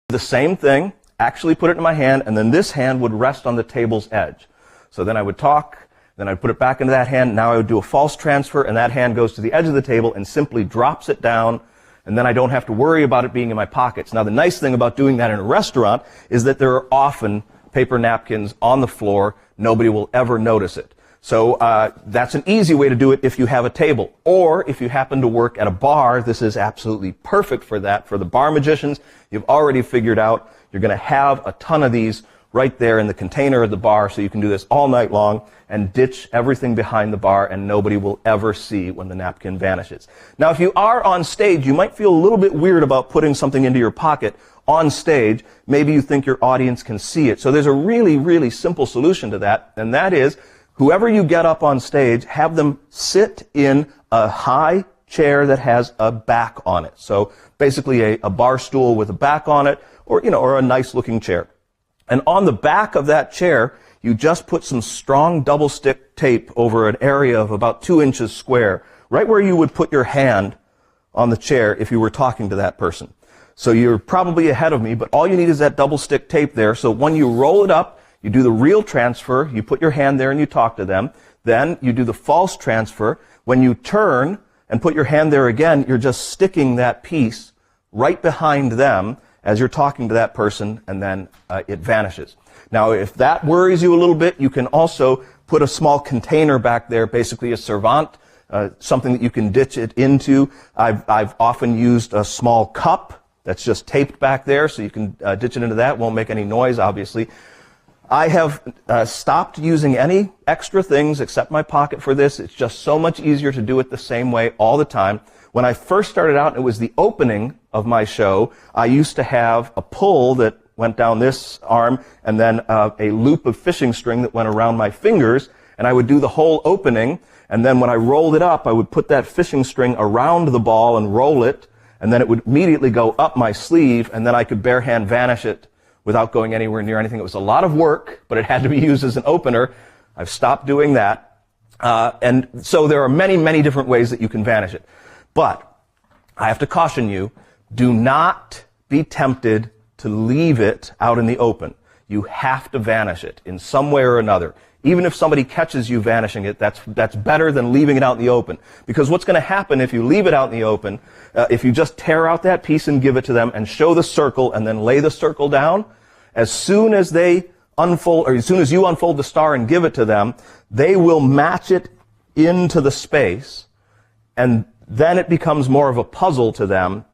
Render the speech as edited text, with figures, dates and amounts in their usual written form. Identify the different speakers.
Speaker 1: The same thing, actually put it in my hand, and then this hand would rest on the table's edge. So then I would talk, then I'd put it back into that hand. Now I would do a false transfer, and that hand goes to the edge of the table and simply drops it down, and then I don't have to worry about it being in my pockets. Now the nice thing about doing that in a restaurant is that there are often paper napkins on the floor. Nobody will ever notice it. So that's an easy way to do it if you have a table. Or if you happen to work at a bar, this is absolutely perfect for that. For the bar magicians, you've already figured out you're going to have a ton of these right there in the container of the bar, so you can do this all night long and ditch everything behind the bar, and nobody will ever see when the napkin vanishes. Now, if you are on stage, you might feel a little bit weird about putting something into your pocket on stage. Maybe you think your audience can see it. So there's a really, really simple solution to that, and that is whoever you get up on stage, have them sit in a high chair that has a back on it. So basically a bar stool with a back on it, or a nice looking chair. And on the back of that chair, you just put some strong double stick tape over an area of about 2 inches square, right where you would put your hand on the chair if you were talking to that person. So you're probably ahead of me, but all you need is that double stick tape there. So when you roll it up, you do the real transfer, you put your hand there and you talk to them. Then you do the false transfer. When you turn and put your hand there again, you're just sticking that piece right behind them as you're talking to that person, and then it vanishes. Now, if that worries you a little bit, you can also put a small container back there, basically a servant, something that you can ditch it into. I've often used a small cup that's just taped back there, so you can ditch it into that. Won't make any noise, obviously. I have stopped using any extra things except my pocket for this. It's just so much easier to do it the same way all the time. When I first started out, it was the opening of my show. I used to have a pull that went down this arm, and then a loop of fishing string that went around my fingers, and I would do the whole opening, and then when I rolled it up, I would put that fishing string around the ball and roll it, and then it would immediately go up my sleeve, and then I could bare hand vanish it without going anywhere near anything. It was a lot of work, but it had to be used as an opener. I've stopped doing that. And so there are many, many different ways that you can vanish it. But I have to caution you, do not be tempted to leave it out in the open. You have to vanish it in some way or another. Even if somebody catches you vanishing it, that's better than leaving it out in the open. Because what's going to happen if you leave it out in the open, if you just tear out that piece and give it to them and show the circle and then lay the circle down, as soon as they unfold, or as soon as you unfold the star and give it to them, they will match it into the space, and then it becomes more of a puzzle to them